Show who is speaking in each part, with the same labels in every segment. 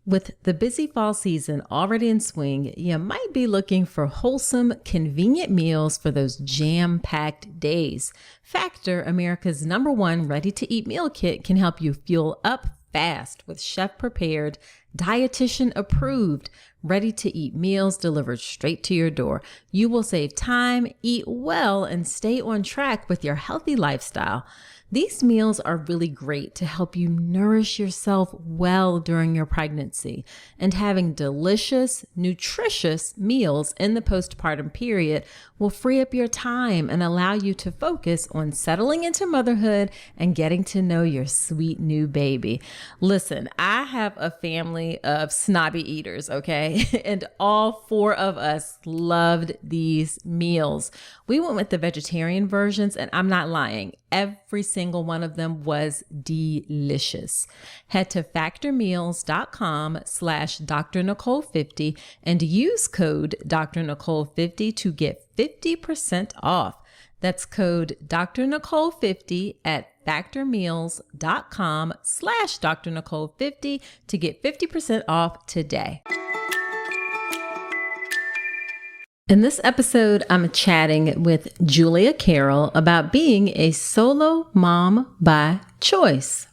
Speaker 1: With the busy fall season already in swing, you might be looking for wholesome, convenient meals for those jam-packed days. Factor, America's #1 ready-to-eat meal kit, can help you fuel up fast with chef-prepared, dietitian-approved, ready-to-eat meals delivered straight to your door. You will save time, eat well, and stay on track with your healthy lifestyle. These meals are really great to help you nourish yourself well during your pregnancy, and having delicious, nutritious meals in the postpartum period will free up your time and allow you to focus on settling into motherhood and getting to know your sweet new baby. Listen, I have a family of snobby eaters, okay? And all 4 of us loved these meals. We went with the vegetarian versions, and I'm not lying. Every single one of them was delicious. Head to factormeals.com/Dr. Nicole 50 and use code Dr. Nicole 50 to get 50% off. That's code Dr. Nicole 50 at factormeals.com/Dr. Nicole 50 to get 50% off today. In this episode, I'm chatting with Julia Karol about being a solo mom by choice.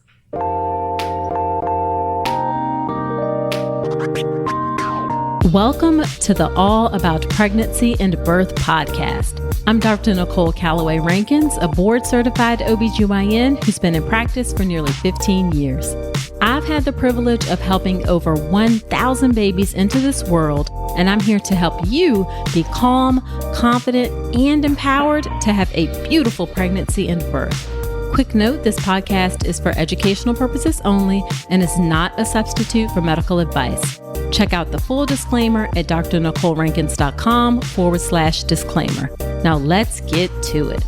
Speaker 1: Welcome to the All About Pregnancy and Birth podcast. I'm Dr. Nicole Calloway Rankins, a board-certified OBGYN who's been in practice for nearly 15 years. I've had the privilege of helping over 1,000 babies into this world, and I'm here to help you be calm, confident, and empowered to have a beautiful pregnancy and birth. Quick note, this podcast is for educational purposes only and is not a substitute for medical advice. Check out the full disclaimer at drnicolerankins.com/disclaimer. Now let's get to it.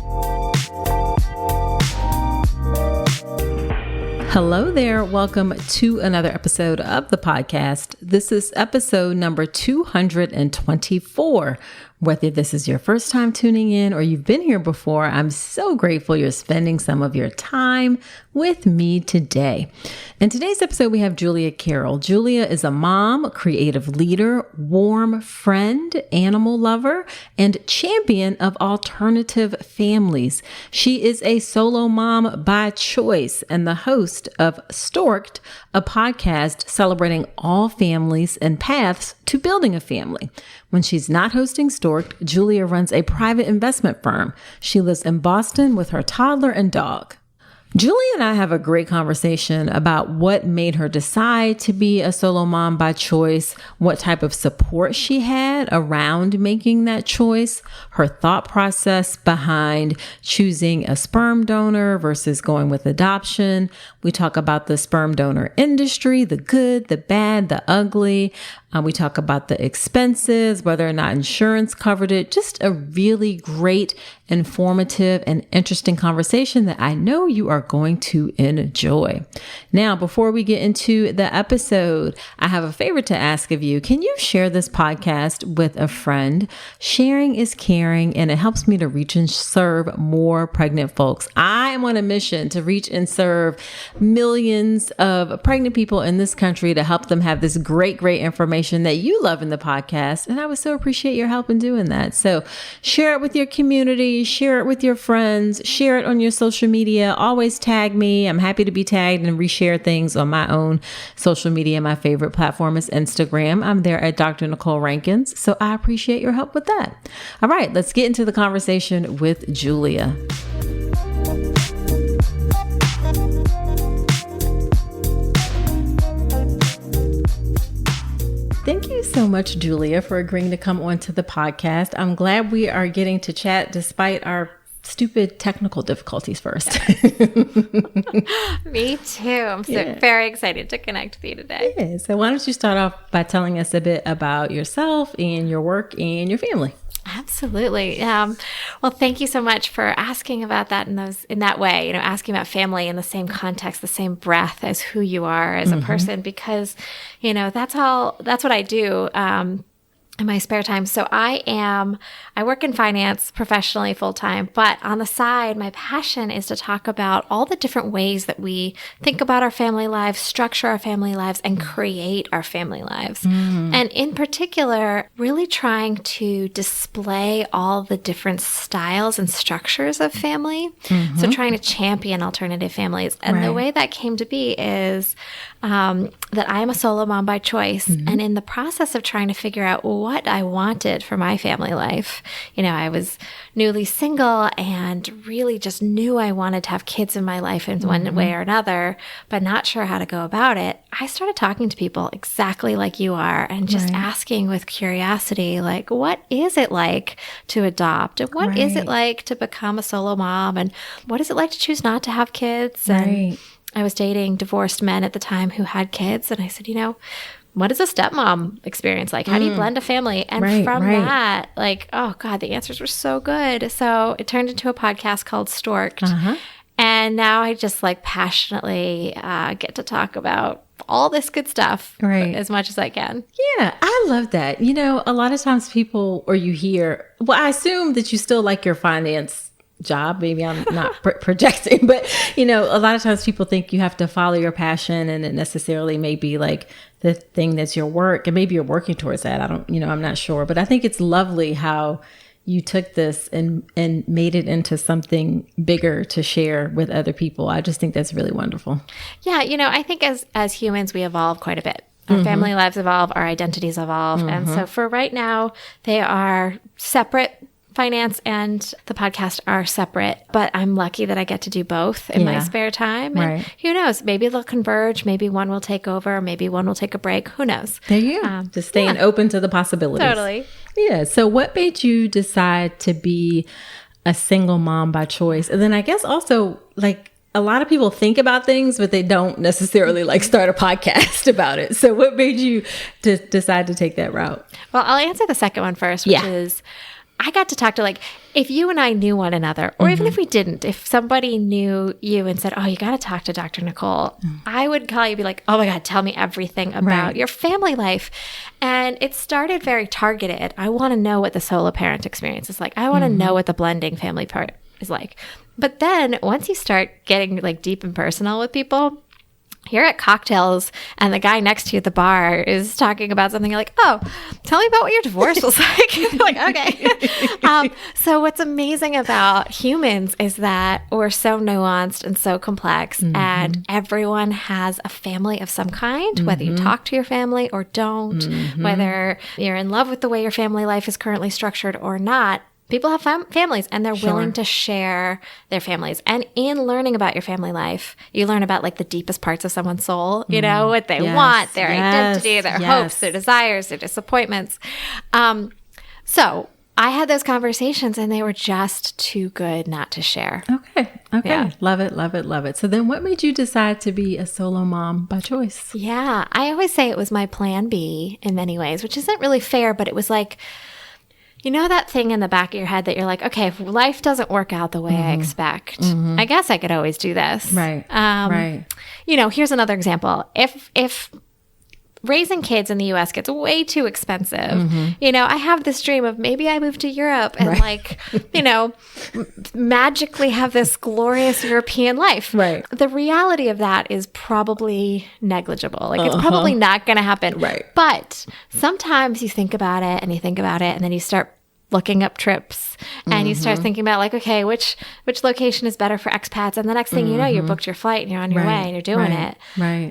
Speaker 1: Hello there. Welcome to another episode of the podcast. This is episode number 224. Whether this is your first time tuning in or you've been here before, I'm so grateful you're spending some of your time with me today. In today's episode, we have Julia Karol. Julia is a mom, creative leader, warm friend, animal lover, and champion of alternative families. She is a solo mom by choice and the host of Stork'd, a podcast celebrating all families and paths to building a family. When she's not hosting Stork'd, Julia runs a private investment firm. She lives in Boston with her toddler and dog. Julia and I have a great conversation about what made her decide to be a solo mom by choice, what type of support she had around making that choice, her thought process behind choosing a sperm donor versus going with adoption. We talk about the sperm donor industry, the good, the bad, the ugly. We talk about the expenses, whether or not insurance covered it. Just a really great, informative, and interesting conversation that I know you are going to enjoy. Now, before we get into the episode, I have a favor to ask of you. Can you share this podcast with a friend? Sharing is caring, and it helps me to reach and serve more pregnant folks. I am on a mission to reach and serve millions of pregnant people in this country to help them have this great information that you love in the podcast. And I would so appreciate your help in doing that. So share it with your community, share it with your friends, share it on your social media. Always tag me. I'm happy to be tagged and reshare things on my own social media. My favorite platform is Instagram. I'm there at Dr. Nicole Rankins. So I appreciate your help with that. All right, let's get into the conversation with Julia. Thank you so much, Julia, for agreeing to come onto the podcast. I'm glad we are getting to chat despite our stupid technical difficulties first.
Speaker 2: Me too. I'm very excited to connect with you today.
Speaker 1: Yeah. So why don't you start off by telling us a bit about yourself and your work and your family?
Speaker 2: Absolutely. Well, thank you so much for asking about that in that way, asking about family in the same context, the same breath as who you are as a person, because, that's what I do. in my spare time. So I work in finance professionally full time, but on the side, my passion is to talk about all the different ways that we think about our family lives, structure our family lives, and create our family lives. And in particular, really trying to display all the different styles and structures of family. So trying to champion alternative families. And the way that came to be is that I am a solo mom by choice. And in the process of trying to figure out what I wanted for my family life, I was newly single and really just knew I wanted to have kids in my life in one way or another, but not sure how to go about it. I started talking to people exactly like you are and just asking with curiosity, like, what is it like to adopt? And what is it like to become a solo mom? And what is it like to choose not to have kids? And I was dating divorced men at the time who had kids. And I said, what is a stepmom experience like? How do you blend a family? And from that, like, oh God, the answers were so good. So it turned into a podcast called Stork'd. And now I just like passionately get to talk about all this good stuff as much as I can.
Speaker 1: Yeah, I love that. A lot of times people, or you hear, well, I assume that you still like your finance job. Maybe I'm not projecting, but a lot of times people think you have to follow your passion, and it necessarily may be like the thing that's your work, and maybe you're working towards that. I'm not sure, but I think it's lovely how you took this and made it into something bigger to share with other people. I just think that's really wonderful.
Speaker 2: Yeah. I think as humans, we evolve quite a bit. Our family lives evolve, our identities evolve. And so for right now, they are separate. Finance and the podcast are separate, but I'm lucky that I get to do both in my spare time. And who knows? Maybe they'll converge. Maybe one will take over. Maybe one will take a break. Who knows?
Speaker 1: There you go. Just staying open to the possibilities.
Speaker 2: Totally.
Speaker 1: Yeah. So what made you decide to be a single mom by choice? And then I guess also, like, a lot of people think about things, but they don't necessarily like start a podcast about it. So what made you decide to take that route?
Speaker 2: Well, I'll answer the second one first, which is I got to talk to, like, if you and I knew one another, or even if we didn't, if somebody knew you and said, oh, you got to talk to Dr. Nicole, I would call you and be like, oh my God, tell me everything about your family life. And it started very targeted. I want to know what the solo parent experience is like. I want to know what the blending family part is like. But then once you start getting like deep and personal with people, you're at cocktails and the guy next to you at the bar is talking about something. You're like, oh, tell me about what your divorce was like. You're like, okay. So what's amazing about humans is that we're so nuanced and so complex, and everyone has a family of some kind, whether you talk to your family or don't, whether you're in love with the way your family life is currently structured or not. People have families, and they're willing to share their families. And in learning about your family life, you learn about like the deepest parts of someone's soul, what they want, their identity, their hopes, their desires, their disappointments. So I had those conversations, and they were just too good not to share.
Speaker 1: Okay. Yeah. Love it. So then what made you decide to be a solo mom by choice?
Speaker 2: Yeah. I always say it was my plan B in many ways, which isn't really fair, but it was like, that thing in the back of your head that you're like, okay, if life doesn't work out the way I expect, I guess I could always do this.
Speaker 1: Right.
Speaker 2: Here's another example. If raising kids in the U.S. gets way too expensive, I have this dream of maybe I move to Europe and magically have this glorious European life.
Speaker 1: Right.
Speaker 2: The reality of that is probably negligible. Like it's probably not going to happen.
Speaker 1: Right.
Speaker 2: But sometimes you think about it and then you start looking up trips and you start thinking about like, okay, which location is better for expats? And the next thing you know, you booked your flight and you're on your way and you're doing it.
Speaker 1: Right.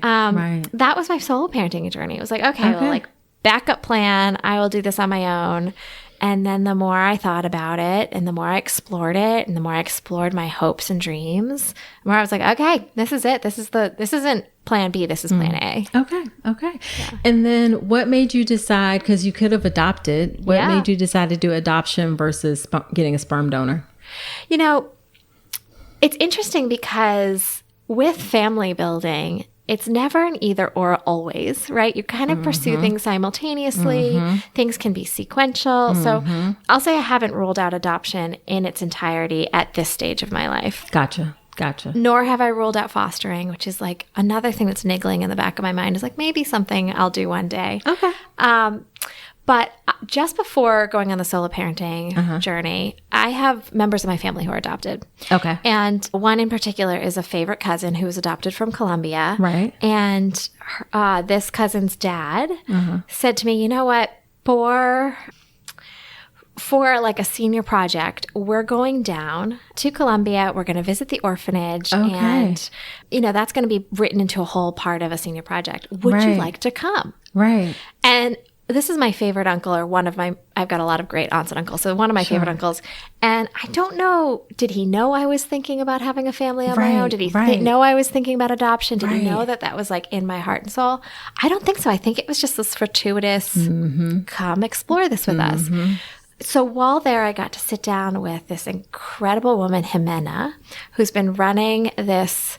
Speaker 2: That was my solo parenting journey. It was like, okay, well, like backup plan, I will do this on my own. And then the more I thought about it and the more I explored it and the more I explored my hopes and dreams, the more I was like, okay, this is it. This isn't plan B. This is plan A.
Speaker 1: Okay. Yeah. And then what made you decide, because you could have adopted, what made you decide to do adoption versus getting a sperm donor?
Speaker 2: It's interesting because with family building, it's never an either or always, right? You kind of pursue things simultaneously. Things can be sequential. So I'll say I haven't ruled out adoption in its entirety at this stage of my life.
Speaker 1: Gotcha.
Speaker 2: Nor have I ruled out fostering, which is like another thing that's niggling in the back of my mind is like maybe something I'll do one day.
Speaker 1: Okay.
Speaker 2: But just before going on the solo parenting journey, I have members of my family who are adopted.
Speaker 1: Okay.
Speaker 2: And one in particular is a favorite cousin who was adopted from Colombia.
Speaker 1: Right.
Speaker 2: And this cousin's dad said to me, you know what, for like a senior project, we're going down to Colombia. We're going to visit the orphanage.
Speaker 1: Okay.
Speaker 2: And, that's going to be written into a whole part of a senior project. Would you like to come?
Speaker 1: Right.
Speaker 2: And this is my favorite uncle, or I've got a lot of great aunts and uncles. So one of my favorite uncles. And I don't know, did he know I was thinking about having a family on my own? Did he know I was thinking about adoption? Did he know that was like in my heart and soul? I don't think so. I think it was just this fortuitous, come explore this with us. So while there, I got to sit down with this incredible woman, Jimena, who's been running this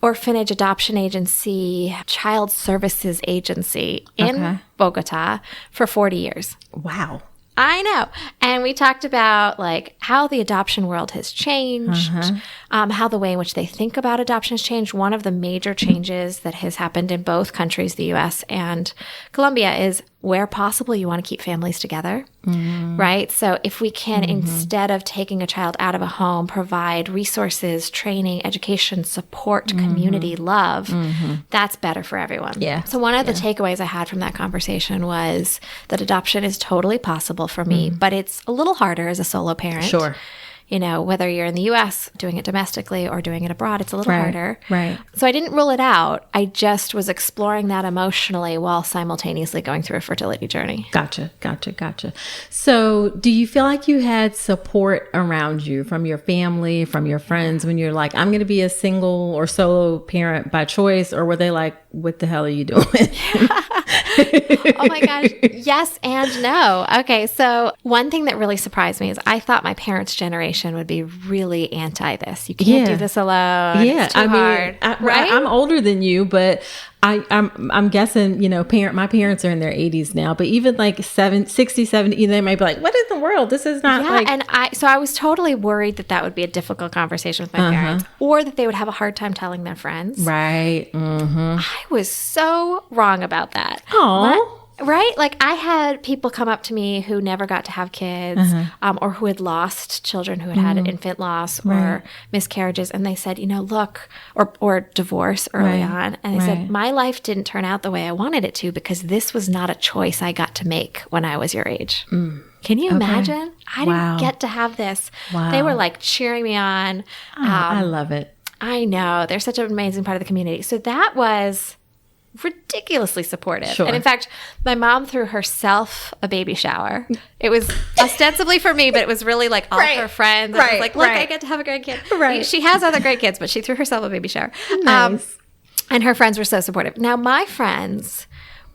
Speaker 2: orphanage adoption agency, child services agency in Bogota for 40 years.
Speaker 1: Wow.
Speaker 2: I know. And we talked about like how the adoption world has changed, how the way in which they think about adoption has changed. One of the major changes that has happened in both countries, the U.S. and Colombia, is where possible, you want to keep families together, right? So if we can, instead of taking a child out of a home, provide resources, training, education, support, community, love, that's better for everyone.
Speaker 1: Yeah.
Speaker 2: So one of the takeaways I had from that conversation was that adoption is totally possible for me, but it's a little harder as a solo parent.
Speaker 1: Sure.
Speaker 2: Whether you're in the U.S. doing it domestically or doing it abroad, it's a little harder.
Speaker 1: Right.
Speaker 2: So I didn't rule it out. I just was exploring that emotionally while simultaneously going through a fertility journey.
Speaker 1: Gotcha. So do you feel like you had support around you from your family, from your friends, when you're like, I'm going to be a single or solo parent by choice? Or were they like, what the hell are you doing?
Speaker 2: Oh my gosh. Yes and no. Okay. So one thing that really surprised me is I thought my parents' generation would be really anti this. You can't do this alone.
Speaker 1: Yeah.
Speaker 2: It's too hard. Right?
Speaker 1: I'm older than you, but I'm guessing, my parents are in their 80s now, but even like 60, 70, they might be like, what in the world? This is not like.
Speaker 2: And I was totally worried that would be a difficult conversation with my parents, or that they would have a hard time telling their friends.
Speaker 1: Right.
Speaker 2: I was so wrong about that.
Speaker 1: Aww.
Speaker 2: Right? Like I had people come up to me who never got to have kids, or who had lost children, who had had infant loss or miscarriages. And they said, look, or divorce early on. And they said, my life didn't turn out the way I wanted it to because this was not a choice I got to make when I was your age. Can you imagine? I didn't get to have this. Wow. They were like cheering me on.
Speaker 1: I love it.
Speaker 2: I know. They're such an amazing part of the community. So that was ridiculously supportive.
Speaker 1: Sure.
Speaker 2: And in fact, my mom threw herself a baby shower. It was ostensibly for me, but it was really like all her friends. It was like, look, I get to have a great kid.
Speaker 1: Right.
Speaker 2: She has other great kids, but she threw herself a baby shower.
Speaker 1: Nice.
Speaker 2: And her friends were so supportive. Now, my friends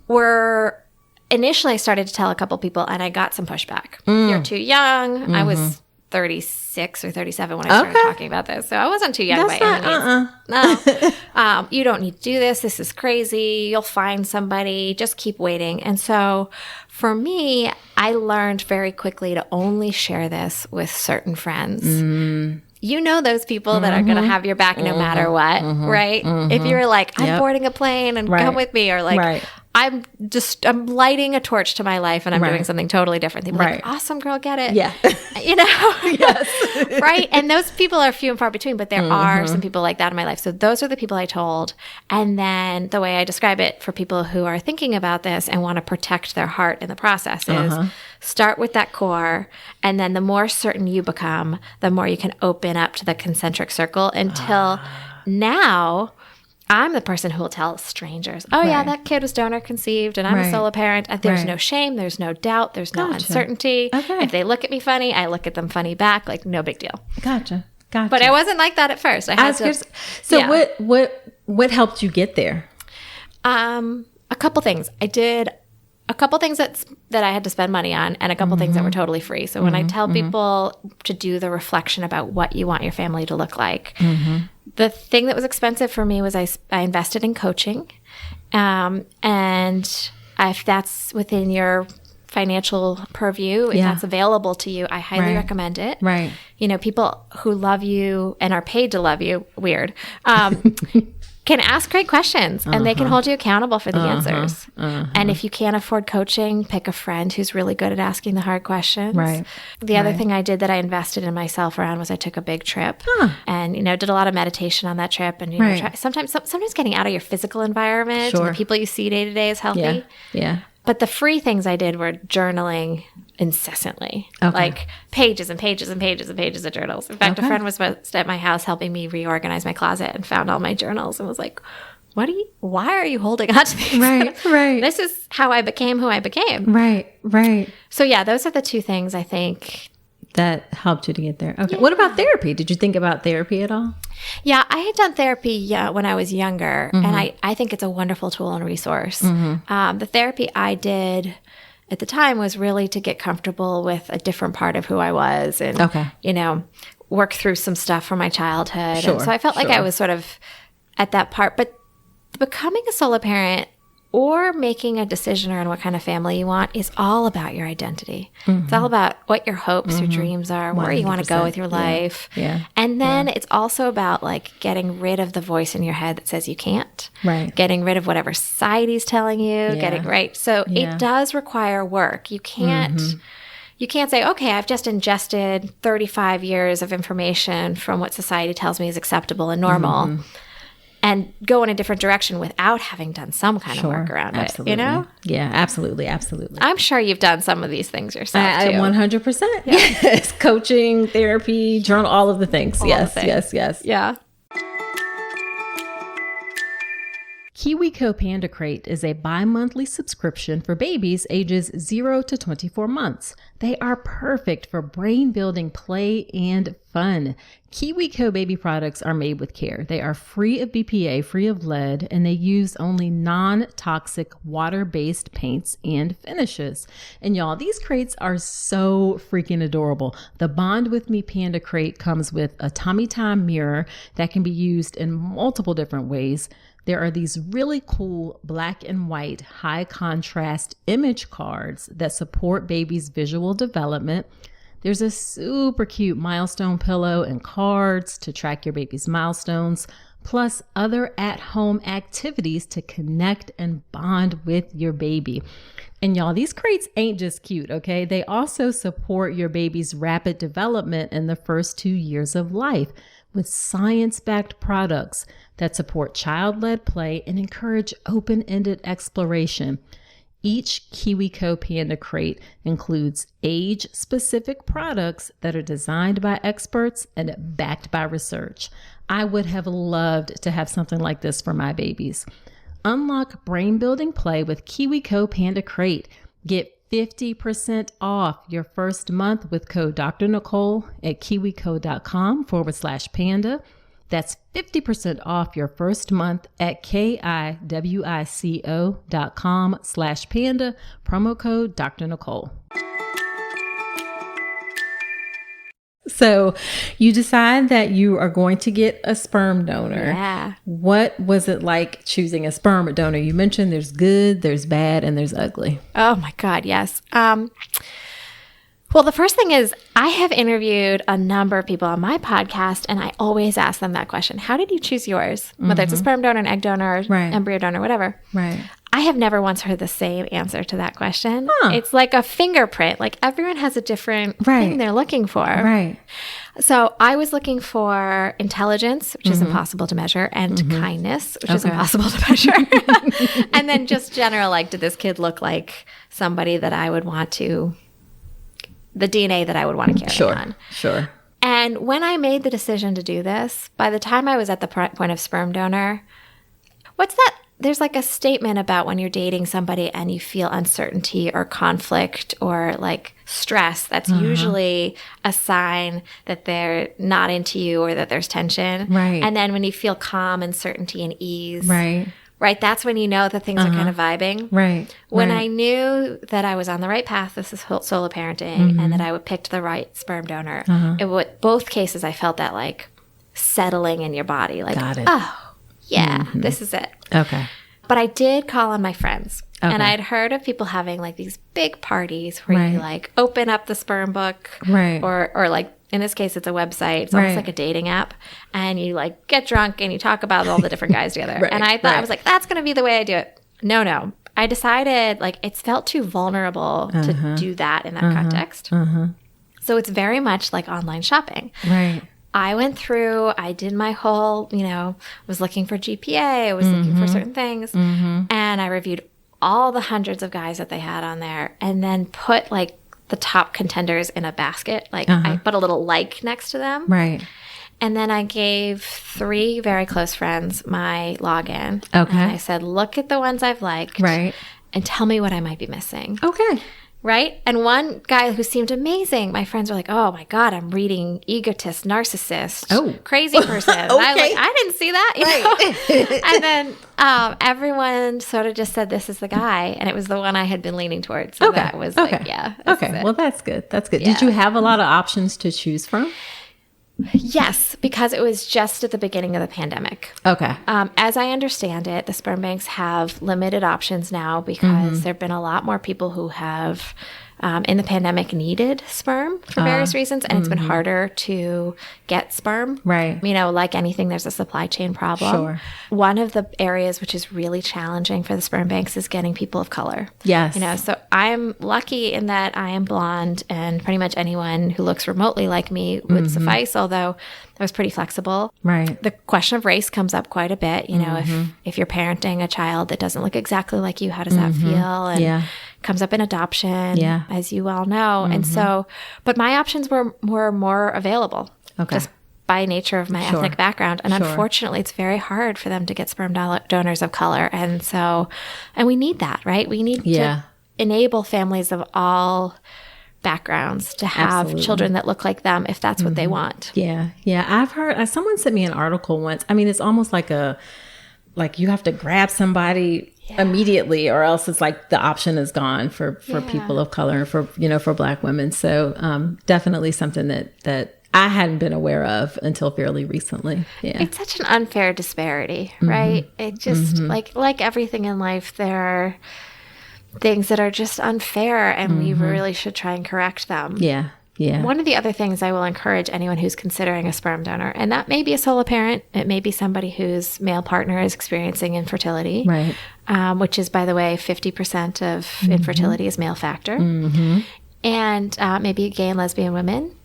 Speaker 2: were initially, I started to tell a couple people, and I got some pushback. You're too young. I was 36 or 37 when I started talking about this. So I wasn't too young by any means. No. You don't need to do this. This is crazy. You'll find somebody. Just keep waiting. And so for me, I learned very quickly to only share this with certain friends. Those people that are going to have your back no matter what, right? If you're like, I'm boarding a plane and come with me, or like, I'm lighting a torch to my life and I'm doing something totally different. They're like, awesome, girl, get it.
Speaker 1: Yeah.
Speaker 2: Yes. Right. And those people are few and far between, but there are some people like that in my life. So those are the people I told. And then the way I describe it for people who are thinking about this and want to protect their heart in the process is start with that core. And then the more certain you become, the more you can open up to the concentric circle until now I'm the person who will tell strangers, yeah, that kid was donor conceived and I'm a solo parent. There's no shame. There's no doubt. There's no uncertainty. If they look at me funny, I look at them funny back. Like, no big deal.
Speaker 1: Gotcha.
Speaker 2: But I wasn't like that at first.
Speaker 1: What helped you get there?
Speaker 2: A couple things. I did a couple things that I had to spend money on, and a couple things that were totally free. So when I tell people to do the reflection about what you want your family to look like, the thing that was expensive for me was I invested in coaching. And if that's within your financial purview, if that's available to you, I highly recommend it. Right. People who love you and are paid to love you, weird. can ask great questions and they can hold you accountable for the answers. And if you can't afford coaching, pick a friend who's really good at asking the hard questions.
Speaker 1: Right.
Speaker 2: The other thing I did that I invested in myself around was I took a big trip and, did a lot of meditation on that trip. And, sometimes getting out of your physical environment and the people you see day to day is healthy.
Speaker 1: Yeah.
Speaker 2: But the free things I did were journaling incessantly, like pages and pages and pages and pages of journals. In fact, a friend was at my house helping me reorganize my closet and found all my journals and was like, why are you holding on to these?
Speaker 1: Right.
Speaker 2: This is how I became who I became.
Speaker 1: Right.
Speaker 2: So yeah, those are the two things I think
Speaker 1: that helped you to get there. Okay. Yeah. What about therapy? Did you think about therapy at all?
Speaker 2: Yeah, I had done therapy when I was younger, and I think it's a wonderful tool and resource. The therapy I did at the time was really to get comfortable with a different part of who I was and, work through some stuff from my childhood. And so I felt like I was sort of at that part. But becoming a solo parent or making a decision around what kind of family you want is all about your identity. It's all about what your hopes, your dreams are, where you want to go with your life.
Speaker 1: Yeah.
Speaker 2: And then it's also about like getting rid of the voice in your head that says you can't.
Speaker 1: Right.
Speaker 2: Getting rid of whatever society's telling you. So it does require work. You can't say, okay, I've just ingested 35 years of information from what society tells me is acceptable and normal. And go in a different direction without having done some kind of work around it,
Speaker 1: Yeah, absolutely.
Speaker 2: I'm sure you've done some of these things yourself, too.
Speaker 1: 100%. Yeah. Yes. Coaching, therapy, journal, all of the things. Yes.
Speaker 2: Yeah.
Speaker 1: KiwiCo Panda Crate is a bi-monthly subscription for babies ages 0 to 24 months. They are perfect for brain-building play and fun. KiwiCo baby products are made with care. They are free of BPA, free of lead, and they use only non-toxic water-based paints and finishes. And y'all, these crates are so freaking adorable. The Bond With Me Panda Crate comes with a tummy time mirror that can be used in multiple different ways. There are these really cool black and white high contrast image cards that support babies' visual development. There's a super cute milestone pillow and cards to track your baby's milestones, plus other at-home activities to connect and bond with your baby. And y'all, these crates ain't just cute, okay? They also support your baby's rapid development in the first 2 years of life with science-backed products that support child-led play and encourage open-ended exploration. Each KiwiCo Panda Crate includes age-specific products that are designed by experts and backed by research. I would have loved to have something like this for my babies. Unlock brain-building play with KiwiCo Panda Crate. Get 50% off your first month with code Dr. Nicole at kiwico.com/panda. That's 50% off your first month at kiwico.com/panda, promo code Dr. Nicole. So you decide that you are going to get a sperm donor.
Speaker 2: Yeah.
Speaker 1: What was it like choosing a sperm donor? You mentioned there's good, there's bad, and there's ugly.
Speaker 2: Oh my God, yes. Well, the first thing is I have interviewed a number of people on my podcast, and I always ask them that question. How did you choose yours? Whether it's a sperm donor, an egg donor, embryo donor, whatever.
Speaker 1: Right.
Speaker 2: I have never once heard the same answer to that question. It's like a fingerprint. Like everyone has a different thing they're looking for.
Speaker 1: Right.
Speaker 2: So I was looking for intelligence, which is impossible to measure, and kindness, which is impossible to measure. And then just general, like, did this kid look like somebody that I would want to, the DNA that I would want to carry on.
Speaker 1: Sure.
Speaker 2: And when I made the decision to do this, by the time I was at the point of sperm donor, what's that? There's like a statement about when you're dating somebody and you feel uncertainty or conflict or like stress. That's usually a sign that they're not into you or that there's tension.
Speaker 1: Right.
Speaker 2: And then when you feel calm and certainty and ease.
Speaker 1: Right.
Speaker 2: That's when you know that things are kind of vibing.
Speaker 1: Right.
Speaker 2: When I knew that I was on the right path, this is solo parenting, and that I would pick the right sperm donor, both cases I felt that like settling in your body. Like,
Speaker 1: got it.
Speaker 2: Oh, yeah, this is it.
Speaker 1: Okay.
Speaker 2: But I did call on my friends.
Speaker 1: Okay.
Speaker 2: And I'd heard of people having like these big parties where you like open up the sperm book.
Speaker 1: Right.
Speaker 2: Or like in this case, it's a website. It's almost like a dating app. And you like get drunk and you talk about all the different guys together. And I thought, I was like, that's going to be the way I do it. No. I decided like it felt too vulnerable to do that in that context. So it's very much like online shopping.
Speaker 1: Right.
Speaker 2: I went through, I did my whole, was looking for GPA, I was looking for certain things, and I reviewed all the hundreds of guys that they had on there, and then put like the top contenders in a basket. Like I put a little like next to them.
Speaker 1: Right.
Speaker 2: And then I gave 3 very close friends my login.
Speaker 1: Okay.
Speaker 2: And I said, look at the ones I've liked.
Speaker 1: Right.
Speaker 2: And tell me what I might be missing.
Speaker 1: Okay.
Speaker 2: Right? And one guy who seemed amazing, my friends were like, oh my God, I'm reading egotist, narcissist, crazy person. And I was like, I didn't see that. And then everyone sort of just said, this is the guy. And it was the one I had been leaning towards. So that was like, yeah.
Speaker 1: Okay. Well, that's good. That's good. Yeah. Did you have a lot of options to choose from?
Speaker 2: Yes, because it was just at the beginning of the pandemic.
Speaker 1: Okay.
Speaker 2: As I understand it, the sperm banks have limited options now because there have been a lot more people who have, in the pandemic, needed sperm for various reasons, and it's been harder to get sperm.
Speaker 1: Right.
Speaker 2: Like anything, there's a supply chain problem.
Speaker 1: Sure.
Speaker 2: One of the areas which is really challenging for the sperm banks is getting people of color.
Speaker 1: Yes.
Speaker 2: So I'm lucky in that I am blonde, and pretty much anyone who looks remotely like me would suffice, although I was pretty flexible.
Speaker 1: Right.
Speaker 2: The question of race comes up quite a bit. If you're parenting a child that doesn't look exactly like you, how does that feel? And comes up in adoption, as you well know. And so, but my options were more available just by nature of my ethnic background. And unfortunately, it's very hard for them to get sperm donors of color. And so, and we need that, right? We need to enable families of all backgrounds to have children that look like them if that's what they want.
Speaker 1: Yeah. I've heard, someone sent me an article once. I mean, it's almost like you have to grab somebody immediately, or else it's like the option is gone for people of color and for Black women. So definitely something that I hadn't been aware of until fairly recently. Yeah.
Speaker 2: It's such an unfair disparity, right? It just like everything in life, there are things that are just unfair, and we really should try and correct them.
Speaker 1: Yeah.
Speaker 2: One of the other things I will encourage anyone who's considering a sperm donor, and that may be a solo parent, it may be somebody whose male partner is experiencing infertility,
Speaker 1: right?
Speaker 2: Which is, by the way, 50% of infertility is male factor, and maybe gay and lesbian women,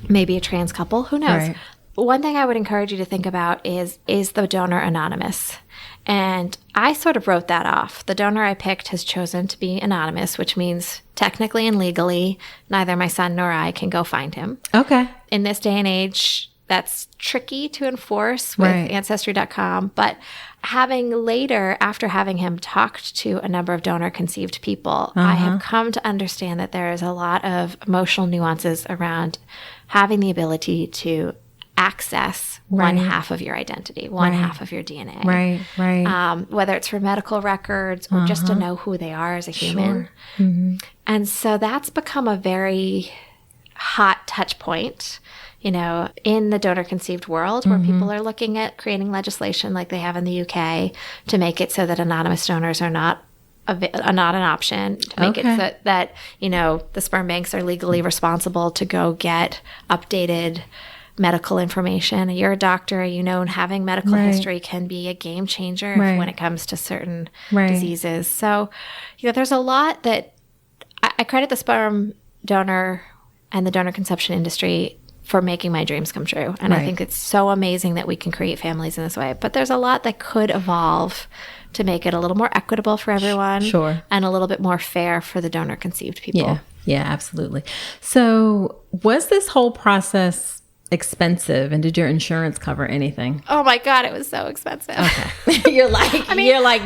Speaker 2: maybe a trans couple, who knows? Right. One thing I would encourage you to think about is the donor anonymous? And I sort of wrote that off. The donor I picked has chosen to be anonymous, which means technically and legally, neither my son nor I can go find him.
Speaker 1: Okay.
Speaker 2: In this day and age, that's tricky to enforce with Ancestry.com. But after having him talked to a number of donor-conceived people, I have come to understand that there is a lot of emotional nuances around having the ability to access one half of your identity, one half of your DNA.
Speaker 1: Right.
Speaker 2: Whether it's for medical records or just to know who they are as a human. Sure. And so that's become a very hot touch point, in the donor-conceived world, where people are looking at creating legislation like they have in the UK to make it so that anonymous donors are not an option, to make it so that, the sperm banks are legally responsible to go get updated medical information. You're a doctor, and having medical history can be a game changer when it comes to certain diseases. So, there's a lot that I credit the sperm donor and the donor conception industry for making my dreams come true. And I think it's so amazing that we can create families in this way. But there's a lot that could evolve to make it a little more equitable for everyone.
Speaker 1: Sure.
Speaker 2: And a little bit more fair for the donor conceived people.
Speaker 1: Yeah, absolutely. So was this whole process expensive, and did your insurance cover anything?
Speaker 2: Oh my God, it was so expensive.
Speaker 1: Okay. you're like,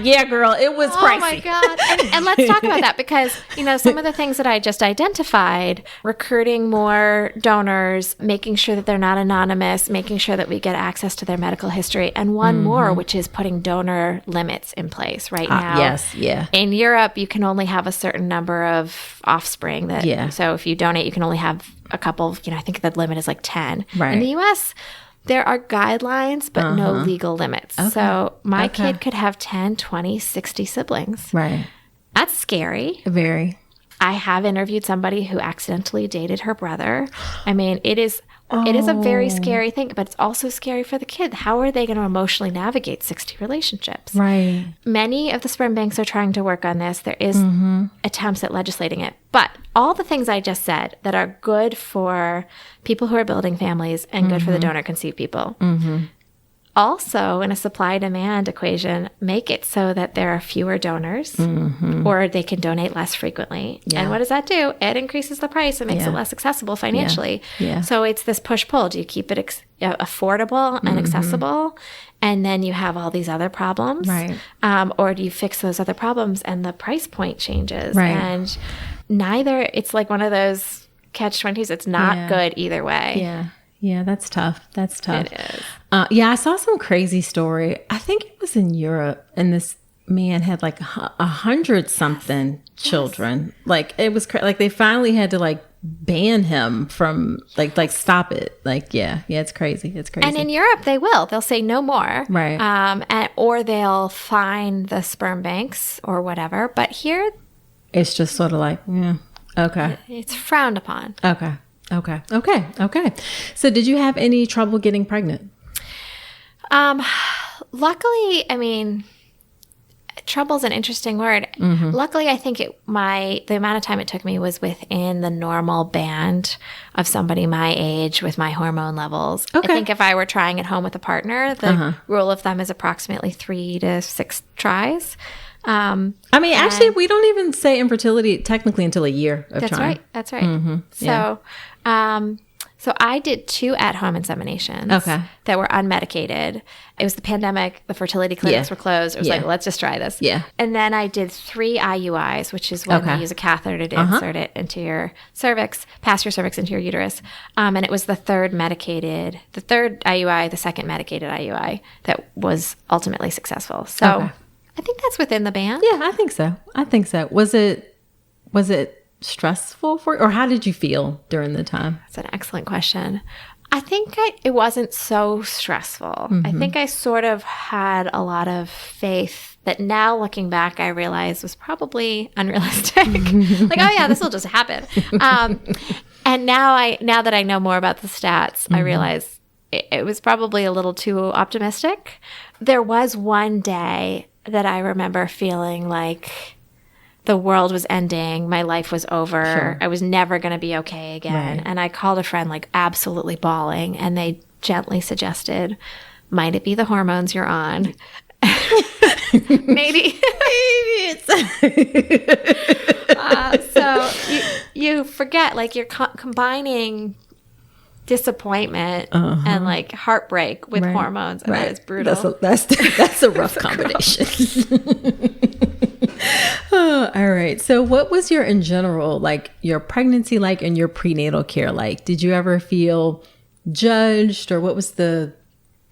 Speaker 1: yeah, girl, it was pricey.
Speaker 2: Oh my God. And let's talk about that, because, some of the things that I just identified, recruiting more donors, making sure that they're not anonymous, making sure that we get access to their medical history, and one more, which is putting donor limits in place right now.
Speaker 1: Yes, yeah.
Speaker 2: In Europe, you can only have a certain number of offspring. So if you donate, you can only have a couple, I think the limit is like 10.
Speaker 1: Right.
Speaker 2: In the U.S., there are guidelines, but no legal limits. Okay. So my kid could have 10, 20, 60 siblings.
Speaker 1: Right.
Speaker 2: That's scary.
Speaker 1: Very.
Speaker 2: I have interviewed somebody who accidentally dated her brother. I mean, it is a very scary thing, but it's also scary for the kid. How are they going to emotionally navigate 60 relationships?
Speaker 1: Right.
Speaker 2: Many of the sperm banks are trying to work on this. There is attempts at legislating it. But all the things I just said that are good for people who are building families and good for the donor-conceived people, also in a supply-demand equation, make it so that there are fewer donors or they can donate less frequently. Yeah. And what does that do? It increases the price. It makes it less accessible financially. Yeah. So it's this push-pull. Do you keep it affordable and accessible? And then you have all these other problems. Right. Or do you fix those other problems and the price point changes? Right. And neither, it's like one of those catch-20s. It's not good either way.
Speaker 1: Yeah. Yeah, that's tough. That's tough.
Speaker 2: It is.
Speaker 1: Yeah, I saw some crazy story. I think it was in Europe, and this man had like 100-something children. Like it was like they finally had to like ban him from like stop it. Like yeah, it's crazy. It's crazy.
Speaker 2: And in Europe, they will. They'll say no more.
Speaker 1: Right.
Speaker 2: Or they'll fine the sperm banks or whatever. But here,
Speaker 1: it's just sort of like okay.
Speaker 2: It's frowned upon.
Speaker 1: Okay. So did you have any trouble getting pregnant?
Speaker 2: Luckily, I mean, trouble's an interesting word. Luckily, I think the amount of time it took me was within the normal band of somebody my age with my hormone levels. Okay. I think if I were trying at home with a partner, the rule of thumb is approximately 3 to 6 tries.
Speaker 1: I mean, actually, we don't even say infertility technically until a year of trying.
Speaker 2: That's right. So I did 2 at-home inseminations that were unmedicated. It was the pandemic. The fertility clinics were closed. It was like, let's just try this. Yeah. And then I did 3 IUIs, which is when you use a catheter to insert it into your cervix, past your cervix into your uterus. And it was the third IUI, the second medicated IUI that was ultimately successful. So I think that's within the band.
Speaker 1: Yeah, I think so. Was it stressful for you, or how did you feel during the time?
Speaker 2: That's an excellent question. I think it wasn't so stressful. I think I sort of had a lot of faith that now looking back, I realize was probably unrealistic. Like, oh yeah, this will just happen. And now that I know more about the stats, I realize it was probably a little too optimistic. There was one day that I remember feeling like the world was ending. My life was over. Sure. I was never going to be okay again. Right. And I called a friend like absolutely bawling, and they gently suggested, might it be the hormones you're on? Maybe it's so you forget, like you're combining disappointment and like heartbreak with hormones, and that is brutal.
Speaker 1: That's a rough combination. All right. So what was your, in general, like your pregnancy like and your prenatal care like? Did you ever feel judged, or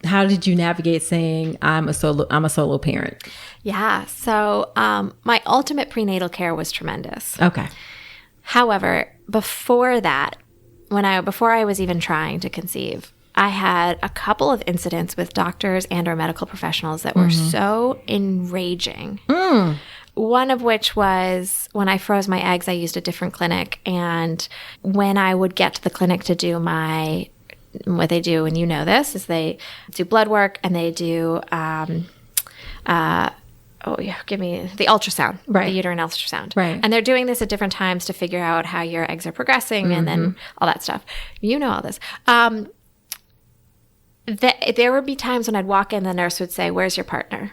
Speaker 1: how did you navigate saying I'm a solo parent?
Speaker 2: Yeah. So my ultimate prenatal care was tremendous.
Speaker 1: Okay.
Speaker 2: However, before that, before I was even trying to conceive, I had a couple of incidents with doctors and or medical professionals that were so enraging. One of which was when I froze my eggs, I used a different clinic. And when I would get to the clinic to do what they do, and you know this, is they do blood work and they do, give me the ultrasound, the uterine ultrasound. Right. And they're doing this at different times to figure out how your eggs are progressing and then all that stuff. You know all this. There would be times when I'd walk in, the nurse would say, "Where's your partner?"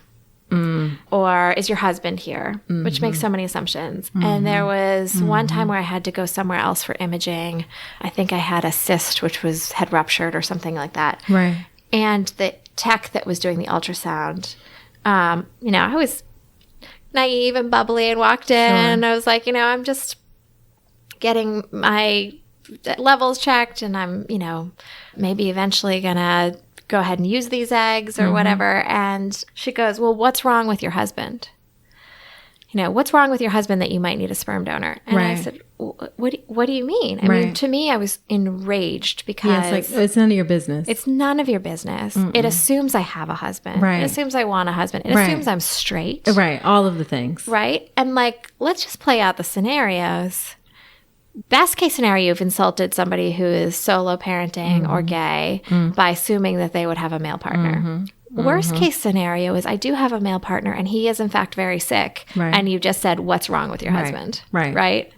Speaker 2: Or "Is your husband here?" Which makes so many assumptions. And there was one time where I had to go somewhere else for imaging. I think I had a cyst which had ruptured or something like that. Right. And the tech that was doing the ultrasound, I was naive and bubbly and walked in. And I was like, I'm just getting my levels checked, and I'm, maybe eventually gonna go ahead and use these eggs or whatever. And she goes, "Well, what's wrong with your husband?" what's wrong with your husband that you might need a sperm donor? And I said, what do you mean? I mean, to me, I was enraged because
Speaker 1: it's like, it's none of your business.
Speaker 2: It's none of your business. It assumes I have a husband. It assumes I want a husband. It assumes I'm straight.
Speaker 1: Right. All of the things.
Speaker 2: Right. And like, let's just play out the scenarios. Best case scenario, you've insulted somebody who is solo parenting or gay by assuming that they would have a male partner. Worst case scenario is I do have a male partner and he is in fact very sick. And you just said, what's wrong with your husband? Right.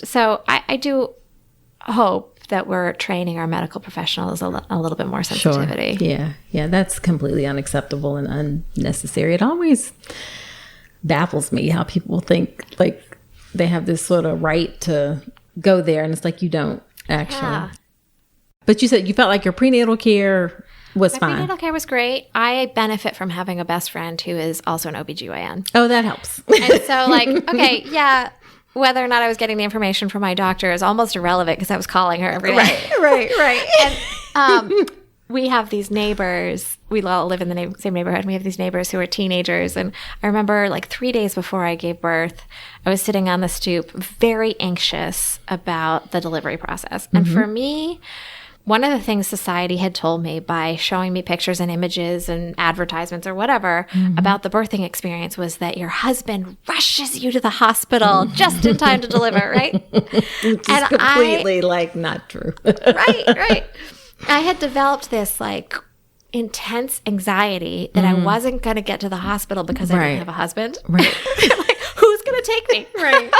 Speaker 2: So I do hope that we're training our medical professionals a little bit more sensitivity.
Speaker 1: Sure. Yeah. That's completely unacceptable and unnecessary. It always baffles me how people think like they have this sort of right to go there. And it's like, you don't actually. Yeah. But you said you felt like your prenatal care was fine.
Speaker 2: Prenatal care was great. I benefit from having a best friend who is also an OBGYN.
Speaker 1: Oh, that helps.
Speaker 2: And so like, okay, yeah, whether or not I was getting the information from my doctor is almost irrelevant because I was calling her every day.
Speaker 1: Right.
Speaker 2: And we have these neighbors. We all live in the same neighborhood. We have these neighbors who are teenagers. And I remember like 3 days before I gave birth, I was sitting on the stoop, very anxious about the delivery process. And for me, one of the things society had told me by showing me pictures and images and advertisements or whatever about the birthing experience was that your husband rushes you to the hospital just in time to deliver, right?
Speaker 1: Which is completely not true.
Speaker 2: Right. I had developed this like intense anxiety that I wasn't going to get to the hospital because I didn't have a husband. Right. Like, who's going to take me? Right.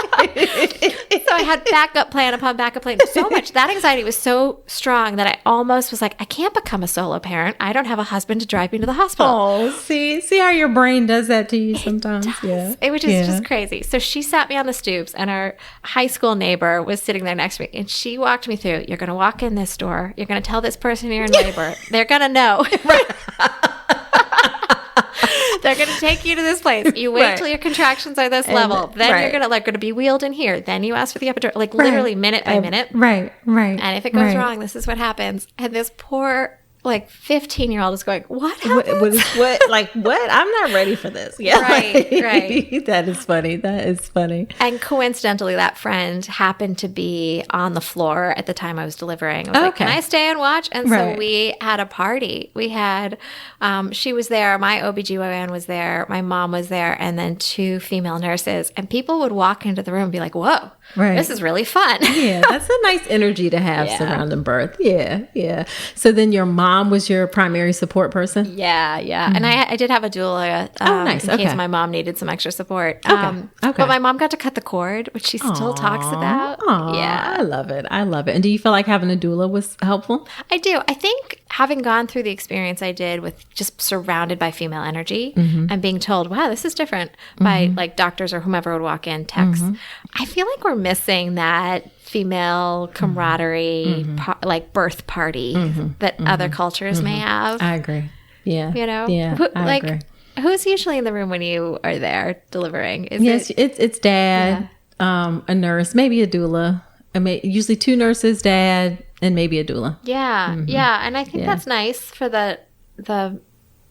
Speaker 2: So I had backup plan upon backup plan. So much. That anxiety was so strong that I almost was like, I can't become a solo parent. I don't have a husband to drive me to the hospital.
Speaker 1: Oh, see how your brain does that to you sometimes.
Speaker 2: It was just crazy. So she sat me on the stoops and our high school neighbor was sitting there next to me and she walked me through. You're going to walk in this door. You're going to tell this person you're in labor. They're going to know. They're going to take you to this place. You wait till your contractions are this level. Then you're going to be wheeled in here. Then you ask for the epidural, like literally minute by minute.
Speaker 1: Right.
Speaker 2: And if it goes wrong, this is what happens. And this poor 15-year-old is going, what happened?
Speaker 1: What? I'm not ready for this. Yeah.
Speaker 2: Right.
Speaker 1: That is funny.
Speaker 2: And coincidentally, that friend happened to be on the floor at the time I was delivering. I was like, can I stay and watch? And so we had a party. We had, she was there, my OBGYN was there, my mom was there, and then 2 female nurses. And people would walk into the room and be like, whoa, this is really fun.
Speaker 1: Yeah, that's a nice energy to have surrounding birth. Yeah. So then your mom was your primary support person?
Speaker 2: Yeah. And I did have a doula in case my mom needed some extra support. But my mom got to cut the cord, which she still talks about. Yeah.
Speaker 1: I love it. And do you feel like having a doula was helpful?
Speaker 2: I do. I think having gone through the experience I did with just surrounded by female energy and being told, wow, this is different by like doctors or whomever would walk in, texts, I feel like we're missing that female camaraderie, like birth party that other cultures may have.
Speaker 1: I agree. Yeah.
Speaker 2: Yeah.
Speaker 1: I agree.
Speaker 2: Who's usually in the room when you are there delivering?
Speaker 1: It's dad, a nurse, maybe a doula. Usually 2 nurses, dad, and maybe a doula.
Speaker 2: Yeah. And I think that's nice for the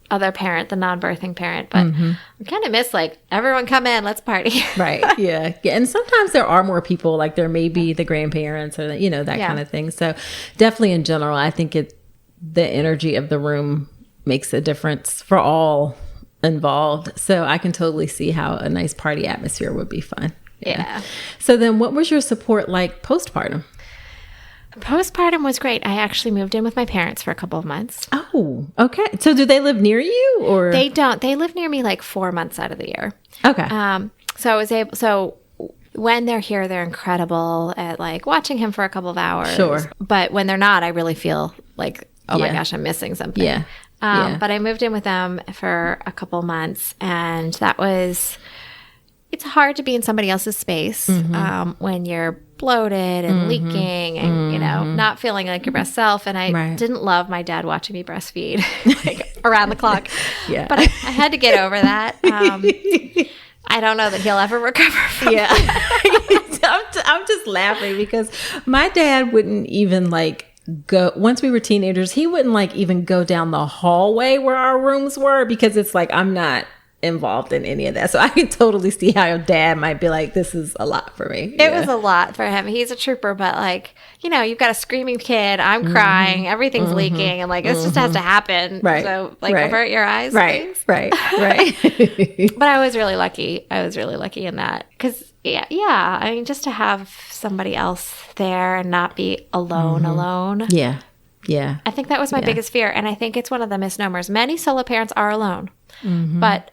Speaker 2: other parent, the non-birthing parent, but I kind of miss everyone come in, let's party.
Speaker 1: Right. Yeah. And sometimes there are more people, like there may be the grandparents or that kind of thing. So definitely in general, I think the energy of the room makes a difference for all involved. So I can totally see how a nice party atmosphere would be fun.
Speaker 2: Yeah.
Speaker 1: So then what was your support like postpartum?
Speaker 2: Postpartum was great. I actually moved in with my parents for a couple of months.
Speaker 1: Oh, okay. So do they live near you or?
Speaker 2: They don't. They live near me 4 months out of the year.
Speaker 1: Okay.
Speaker 2: So I was able, so when they're here, they're incredible at watching him for a couple of hours.
Speaker 1: Sure.
Speaker 2: But when they're not, I really feel like, oh my gosh, I'm missing something.
Speaker 1: Yeah.
Speaker 2: But I moved in with them for a couple months and it's hard to be in somebody else's space when you're bloated and leaking and, not feeling like your best self. And I didn't love my dad watching me breastfeed around the clock.
Speaker 1: Yeah.
Speaker 2: But I had to get over that. I don't know that he'll ever recover from
Speaker 1: that. I'm just laughing because my dad wouldn't even go, once we were teenagers, he wouldn't even go down the hallway where our rooms were because it's I'm not involved in any of that. So I can totally see how your dad might be like, this is a lot for me.
Speaker 2: It was a lot for him. He's a trooper, but like, you know, you've got a screaming kid. I'm crying. Everything's leaking. And like, this just has to happen.
Speaker 1: Right.
Speaker 2: So like, avert your eyes.
Speaker 1: Right.
Speaker 2: Please.
Speaker 1: Right.
Speaker 2: But I was really lucky. I was really lucky in that. Because, yeah. I mean, just to have somebody else there and not be alone.
Speaker 1: Yeah. Yeah.
Speaker 2: I think that was my biggest fear. And I think it's one of the misnomers. Many solo parents are alone. But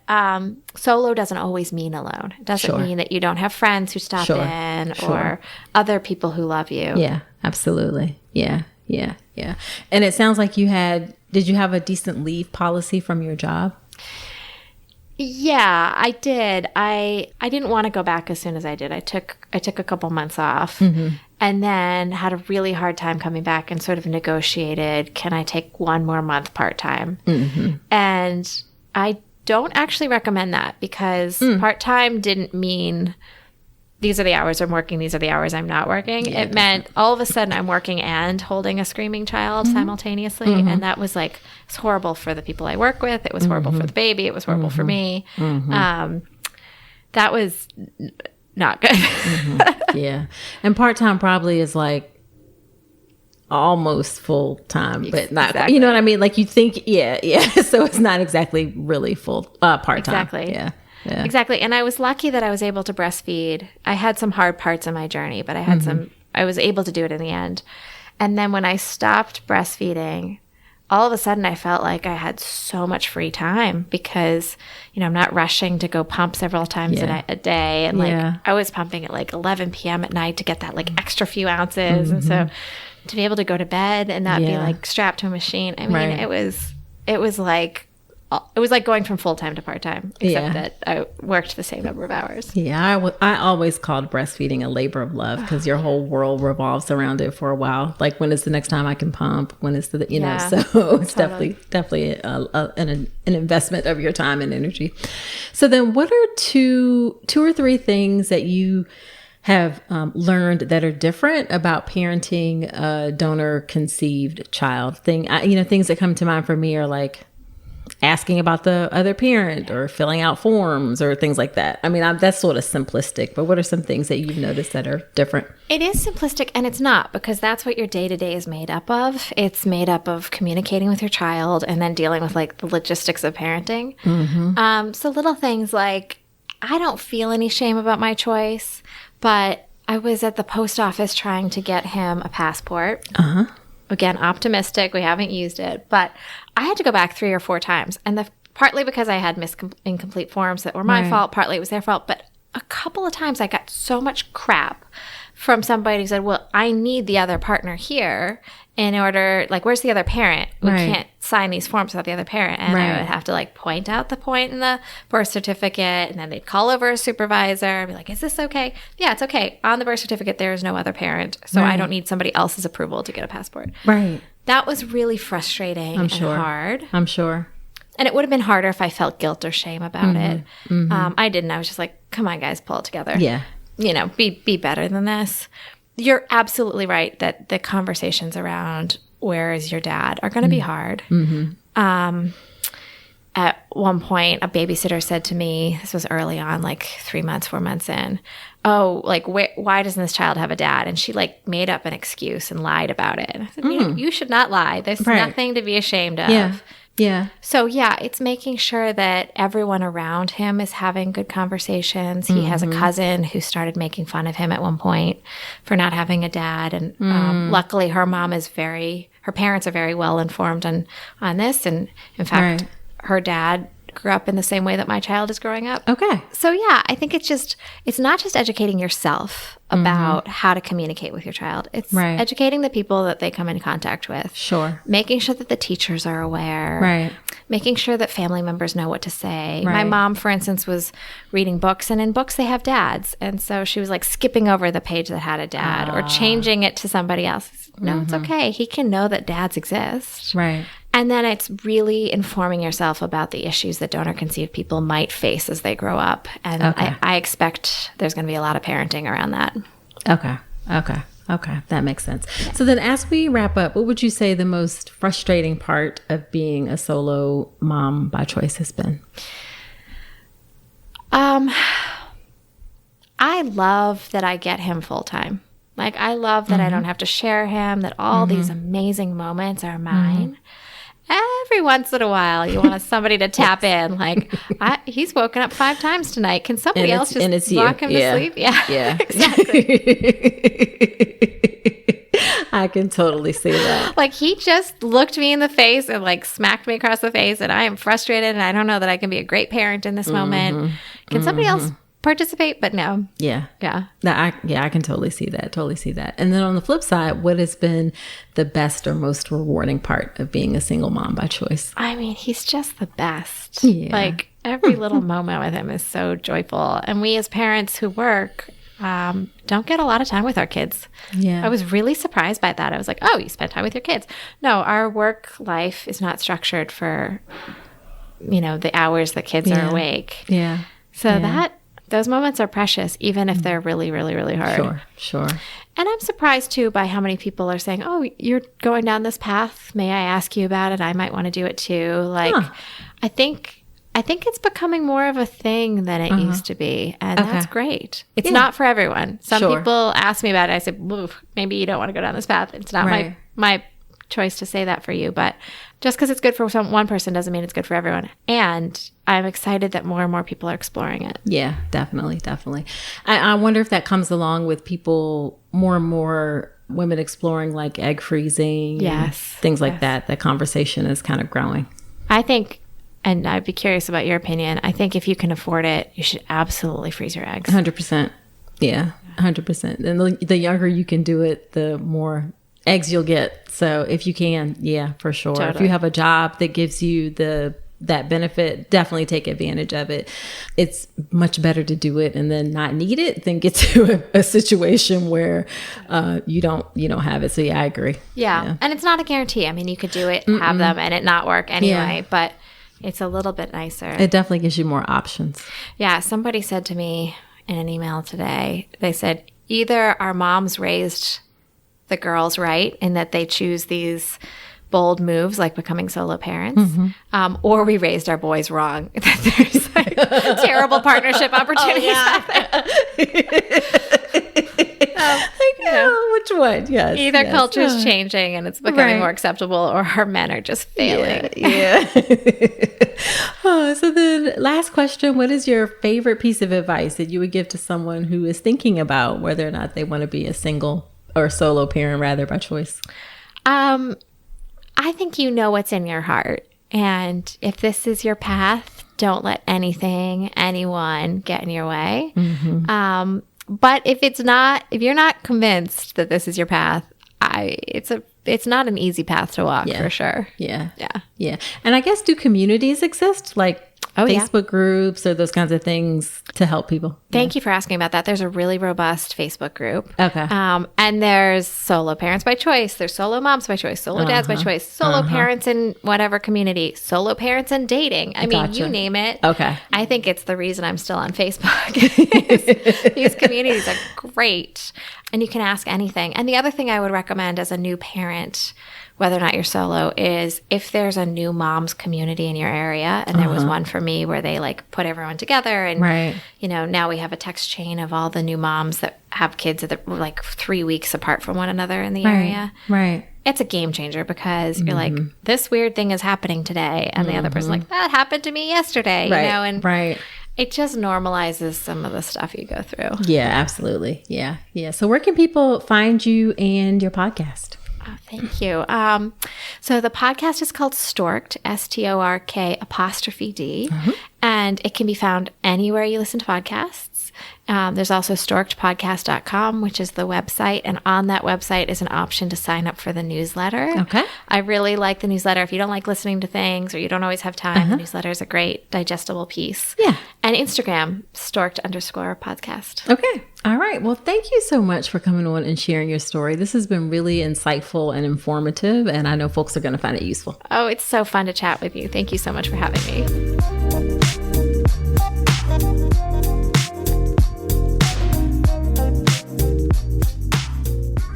Speaker 2: solo doesn't always mean alone. It doesn't mean that you don't have friends who stop in or other people who love you.
Speaker 1: Yeah, absolutely. Yeah. And it sounds like did you have a decent leave policy from your job?
Speaker 2: Yeah, I did. I didn't want to go back as soon as I did. I took a couple months off and then had a really hard time coming back and sort of negotiated, can I take 1 more month part-time? And I don't actually recommend that because part-time didn't mean these are the hours I'm working, these are the hours I'm not working. Yeah, it meant all of a sudden I'm working and holding a screaming child simultaneously. And that was like, it's horrible for the people I work with. It was horrible for the baby. It was horrible for me. That was not good.
Speaker 1: Yeah. And part-time probably is like almost full time, but not,
Speaker 2: exactly.
Speaker 1: You know what I mean? Like you think, yeah. So it's not exactly really full, part-time.
Speaker 2: Exactly.
Speaker 1: Yeah.
Speaker 2: Exactly. And I was lucky that I was able to breastfeed. I had some hard parts in my journey, but I was able to do it in the end. And then when I stopped breastfeeding, all of a sudden I felt like I had so much free time because, you know, I'm not rushing to go pump several times a day. And like I was pumping at like 11 p.m. at night to get that like extra few ounces. And so to be able to go to bed and not be like strapped to a machine. I mean, it was like going from full-time to part-time, except that I worked the same number of hours.
Speaker 1: Yeah, I always called breastfeeding a labor of love because your whole world revolves around it for a while. Like, when is the next time I can pump? When is the, know, so it's definitely an investment of your time and energy. So then what are two or three things that you have learned that are different about parenting a donor-conceived child? Things that come to mind for me are like asking about the other parent or filling out forms or things like that. I mean, that's sort of simplistic, but what are some things that you've noticed that are different?
Speaker 2: It is simplistic, and it's not, because that's what your day-to-day is made up of. It's made up of communicating with your child and then dealing with like the logistics of parenting. So little things like, I don't feel any shame about my choice, but I was at the post office trying to get him a passport. Again, optimistic. We haven't used it, but I had to go back 3 or 4 times. And partly because I had incomplete forms that were my fault, partly it was their fault. But a couple of times I got so much crap from somebody who said, well, I need the other partner here in order, like, where's the other parent? We can't sign these forms without the other parent. And I would have to like point out the point in the birth certificate, and then they'd call over a supervisor and be like, is this okay? Yeah, it's okay. On the birth certificate, there is no other parent. So I don't need somebody else's approval to get a passport. That was really frustrating and hard.
Speaker 1: I'm sure.
Speaker 2: And it would have been harder if I felt guilt or shame about it. I didn't. I was just like, come on, guys, pull it together.
Speaker 1: Yeah.
Speaker 2: You know, be better than this. You're absolutely right that the conversations around where is your dad are going to be hard. At one point, a babysitter said to me, this was early on, like 3 months, 4 months in, oh, like, why doesn't this child have a dad? And she like made up an excuse and lied about it. And I said, you should not lie. There's nothing to be ashamed of.
Speaker 1: Yeah.
Speaker 2: So it's making sure that everyone around him is having good conversations. He has a cousin who started making fun of him at one point for not having a dad. And luckily her parents are very well informed on this. And in fact, her dad grew up in the same way that my child is growing up.
Speaker 1: Okay.
Speaker 2: So I think it's not just educating yourself about how to communicate with your child. It's educating the people that they come in contact with.
Speaker 1: Sure.
Speaker 2: Making sure that the teachers are aware.
Speaker 1: Right.
Speaker 2: Making sure that family members know what to say. My mom, for instance, was reading books, and in books they have dads. And so she was like skipping over the page that had a dad or changing it to somebody else. No, it's okay. He can know that dads exist.
Speaker 1: Right.
Speaker 2: And then it's really informing yourself about the issues that donor-conceived people might face as they grow up. And I expect there's going to be a lot of parenting around that.
Speaker 1: Okay. That makes sense. Yeah. So then as we wrap up, what would you say the most frustrating part of being a solo mom by choice has been?
Speaker 2: I love that I get him full time. Like, I love that I don't have to share him, that all these amazing moments are mine. Every once in a while, you want somebody to tap in. Like, he's woken up 5 times tonight. Can somebody else just rock him to sleep? Yeah,
Speaker 1: exactly. I can totally see that.
Speaker 2: Like, he just looked me in the face and like smacked me across the face, and I am frustrated, and I don't know that I can be a great parent in this moment. Can somebody else participate? But no.
Speaker 1: Yeah. I can totally see that. And then on the flip side, what has been the best or most rewarding part of being a single mom by choice?
Speaker 2: I mean, he's just the best.
Speaker 1: Yeah.
Speaker 2: Like, every little moment with him is so joyful. And we as parents who work don't get a lot of time with our kids.
Speaker 1: Yeah.
Speaker 2: I was really surprised by that. I was like, oh, you spend time with your kids. No, our work life is not structured for, the hours that kids are awake.
Speaker 1: Yeah.
Speaker 2: So those moments are precious, even if they're really, really, really hard.
Speaker 1: Sure.
Speaker 2: And I'm surprised, too, by how many people are saying, oh, you're going down this path. May I ask you about it? I might want to do it, too. Like, I think it's becoming more of a thing than it used to be. And that's great. It's not for everyone. Some people ask me about it. I said, maybe you don't want to go down this path. It's not my choice to say that for you. But just because it's good for one person doesn't mean it's good for everyone. And I'm excited that more and more people are exploring it.
Speaker 1: Yeah, definitely. I wonder if that comes along with people, more and more women exploring like egg freezing, things like that. That conversation is kind of growing.
Speaker 2: I think, and I'd be curious about your opinion, I think if you can afford it, you should absolutely freeze your eggs.
Speaker 1: 100%. Yeah, 100%. And the younger you can do it, the more eggs you'll get. So if you can, for sure. Totally. If you have a job that gives you that benefit, definitely take advantage of it. It's much better to do it and then not need it than get to a situation where you don't have it. So I agree.
Speaker 2: Yeah. And it's not a guarantee. I mean, you could do it, have them, and it not work anyway, but it's a little bit nicer.
Speaker 1: It definitely gives you more options.
Speaker 2: Yeah. Somebody said to me in an email today, they said, either our moms raised the girls right in that they choose these bold moves like becoming solo parents, or we raised our boys wrong. There's like terrible partnership opportunities out there.
Speaker 1: Which one? Yes.
Speaker 2: Either culture's changing and it's becoming more acceptable, or our men are just failing.
Speaker 1: Yeah. So then last question, what is your favorite piece of advice that you would give to someone who is thinking about whether or not they want to be a single or solo parent rather by choice?
Speaker 2: I think you know what's in your heart. And if this is your path, don't let anyone get in your way. But if you're not convinced that this is your path, it's not an easy path to walk for sure.
Speaker 1: Yeah. And I guess, do communities exist? Like Facebook groups or those kinds of things to help people?
Speaker 2: Thank you for asking about that. There's a really robust Facebook group.
Speaker 1: Okay.
Speaker 2: And there's solo parents by choice. There's solo moms by choice, solo dads by choice, solo parents in whatever community, solo parents in dating. I mean, you name it.
Speaker 1: Okay.
Speaker 2: I think it's the reason I'm still on Facebook. These communities are great. And you can ask anything. And the other thing I would recommend as a new parent, whether or not you're solo, is if there's a new moms community in your area, and there was one for me where they like put everyone together, and now we have a text chain of all the new moms that have kids that were like 3 weeks apart from one another in the area.
Speaker 1: Right.
Speaker 2: It's a game changer because you're like, this weird thing is happening today, and the other person's like, that happened to me yesterday. It just normalizes some of the stuff you go through. Yeah,
Speaker 1: absolutely. Yeah. So where can people find you and your podcast?
Speaker 2: Oh, thank you. So the podcast is called Stork'd, STORK''D, and it can be found anywhere you listen to podcasts. There's also storkedpodcast.com, which is the website. And on that website is an option to sign up for the newsletter.
Speaker 1: Okay.
Speaker 2: I really like the newsletter. If you don't like listening to things or you don't always have time, the newsletter is a great digestible piece.
Speaker 1: Yeah.
Speaker 2: And Instagram, Stork'd_podcast.
Speaker 1: Okay. All right. Well, thank you so much for coming on and sharing your story. This has been really insightful and informative, and I know folks are going to find it useful.
Speaker 2: Oh, it's so fun to chat with you. Thank you so much for having me.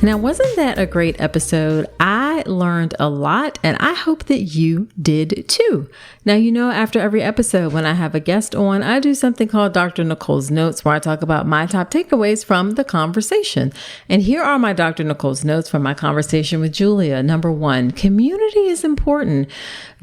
Speaker 1: Now, wasn't that a great episode? I I learned a lot, and I hope that you did too. Now, after every episode, when I have a guest on, I do something called Dr. Nicole's Notes, where I talk about my top takeaways from the conversation. And here are my Dr. Nicole's Notes from my conversation with Julia. Number 1, community is important.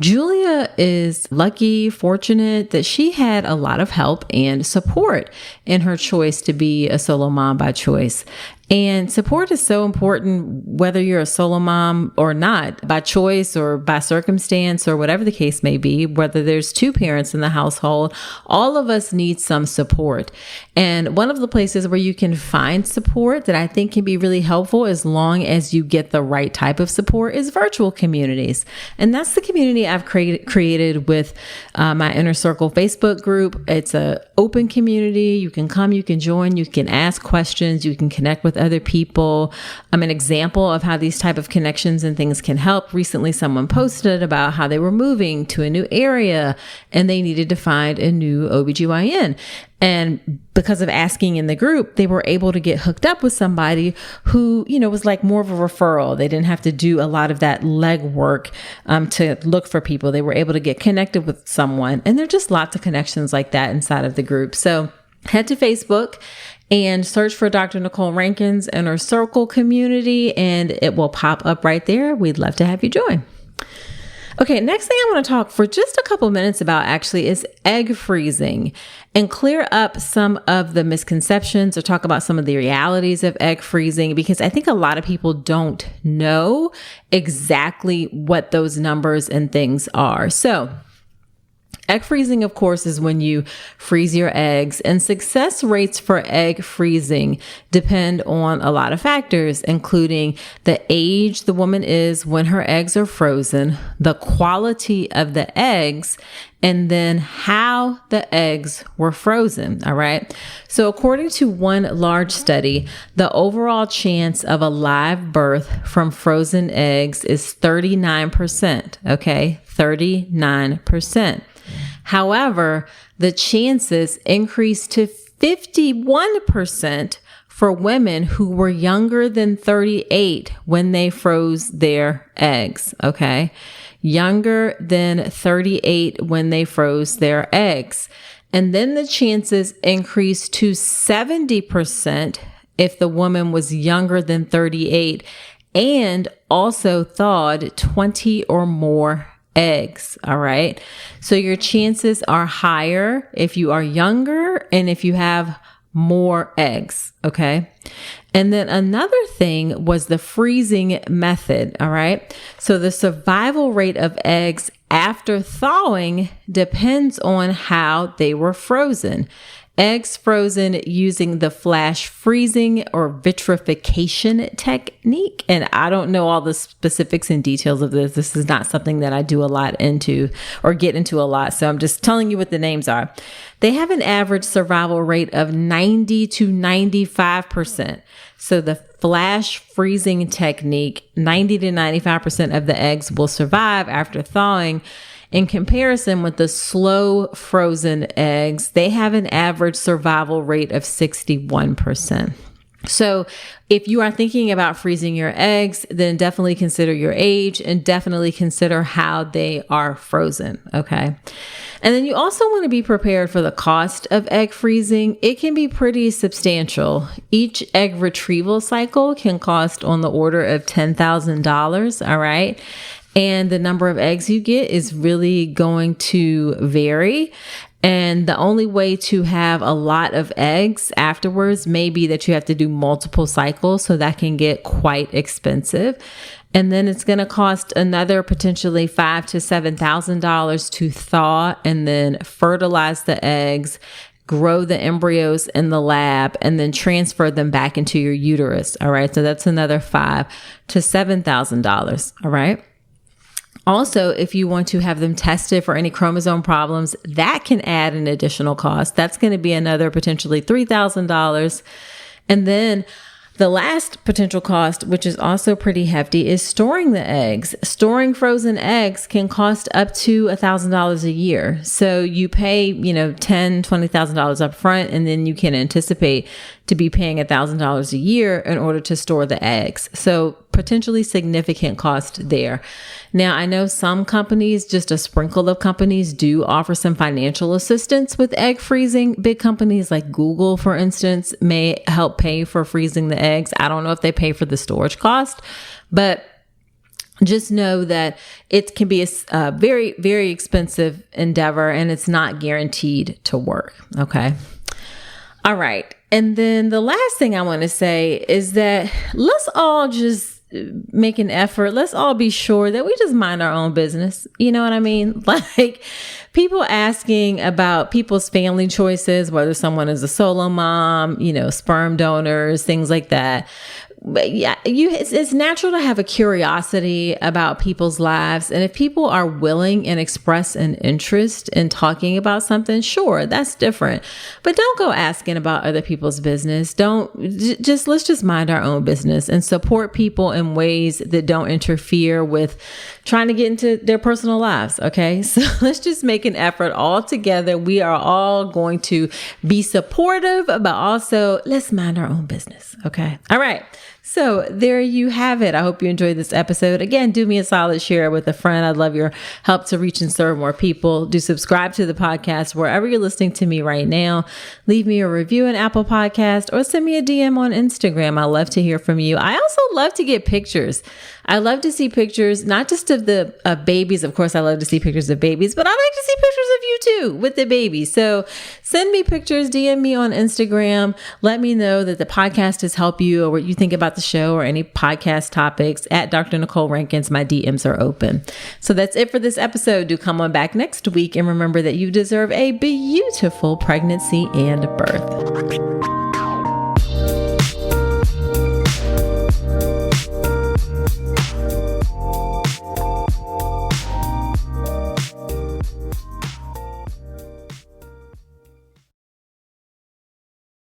Speaker 1: Julia is lucky, fortunate that she had a lot of help and support in her choice to be a solo mom by choice. And support is so important, whether you're a solo mom or not, by choice or by circumstance or whatever the case may be, whether there's 2 parents in the household, all of us need some support. And one of the places where you can find support that I think can be really helpful, as long as you get the right type of support, is virtual communities. And that's the community I've created with my Inner Circle Facebook group. It's an open community. You can come, you can join, you can ask questions, you can connect with other people. An example of how these type of connections and things can help. Recently, someone posted about how they were moving to a new area and they needed to find a new OBGYN. And because of asking in the group, they were able to get hooked up with somebody who, was like more of a referral. They didn't have to do a lot of that legwork to look for people. They were able to get connected with someone. And there are just lots of connections like that inside of the group. So head to Facebook and search for Dr. Nicole Rankin's Inner Circle community, and it will pop up right there. We'd love to have you join. Okay, next thing I want to talk for just a couple minutes about actually is egg freezing, and clear up some of the misconceptions or talk about some of the realities of egg freezing, because I think a lot of people don't know exactly what those numbers and things are. So egg freezing, of course, is when you freeze your eggs, and success rates for egg freezing depend on a lot of factors, including the age the woman is when her eggs are frozen, the quality of the eggs, and then how the eggs were frozen. All right. So according to one large study, the overall chance of a live birth from frozen eggs is 39%. Okay. 39%. However, the chances increased to 51% for women who were younger than 38 when they froze their eggs. Okay. Younger than 38 when they froze their eggs. And then the chances increased to 70% if the woman was younger than 38 and also thawed 20 or more eggs. All right. So your chances are higher if you are younger and if you have more eggs. Okay. And then another thing was the freezing method. All right. So the survival rate of eggs after thawing depends on how they were frozen. Eggs frozen using the flash freezing or vitrification technique. And I don't know all the specifics and details of this. This is not something that I do a lot into or get into a lot. So I'm just telling you what the names are. They have an average survival rate of 90 to 95%. So the flash freezing technique, 90 to 95% of the eggs will survive after thawing. In comparison with the slow frozen eggs, they have an average survival rate of 61%. So if you are thinking about freezing your eggs, then definitely consider your age and definitely consider how they are frozen. Okay. And then you also want to be prepared for the cost of egg freezing. It can be pretty substantial. Each egg retrieval cycle can cost on the order of $10,000. All right. And the number of eggs you get is really going to vary. And the only way to have a lot of eggs afterwards may be that you have to do multiple cycles. So that can get quite expensive. And then it's going to cost another potentially $5,000 to $7,000 to thaw and then fertilize the eggs, grow the embryos in the lab, and then transfer them back into your uterus. All right. So that's another $5,000 to $7,000. All right. Also, if you want to have them tested for any chromosome problems, that can add an additional cost. That's going to be another potentially $3,000. And then the last potential cost, which is also pretty hefty, is storing the eggs. Storing frozen eggs can cost up to $1,000 a year. So you pay, $10,000, $20,000 up front, and then you can anticipate to be paying $1,000 a year in order to store the eggs. So potentially significant cost there. Now, I know some companies, just a sprinkle of companies, do offer some financial assistance with egg freezing. Big companies like Google, for instance, may help pay for freezing the eggs. I don't know if they pay for the storage cost, but just know that it can be a very, very expensive endeavor, and it's not guaranteed to work. Okay. All right. And then the last thing I want to say is that let's all just make an effort. Let's all be sure that we just mind our own business. You know what I mean? Like, people asking about people's family choices, whether someone is a solo mom, sperm donors, things like that. But yeah, it's natural to have a curiosity about people's lives. And if people are willing and express an interest in talking about something, sure, that's different. But don't go asking about other people's business. Let's just mind our own business and support people in ways that don't interfere with trying to get into their personal lives. Okay. So let's just make an effort all together. We are all going to be supportive, but also let's mind our own business. Okay. All right. So there you have it. I hope you enjoyed this episode. Again, do me a solid, share it with a friend. I'd love your help to reach and serve more people. Do subscribe to the podcast wherever you're listening to me right now. Leave me a review in Apple Podcast or send me a DM on Instagram. I love to hear from you. I also love to get pictures. I love to see pictures, not just of the babies. Of course, I love to see pictures of babies, but I like to see pictures of you too with the baby. So send me pictures, DM me on Instagram. Let me know that the podcast has helped you or what you think about the show or any podcast topics. At Dr. Nicole Rankins, my DMs are open. So that's it for this episode. Do come on back next week and remember that you deserve a beautiful pregnancy and birth.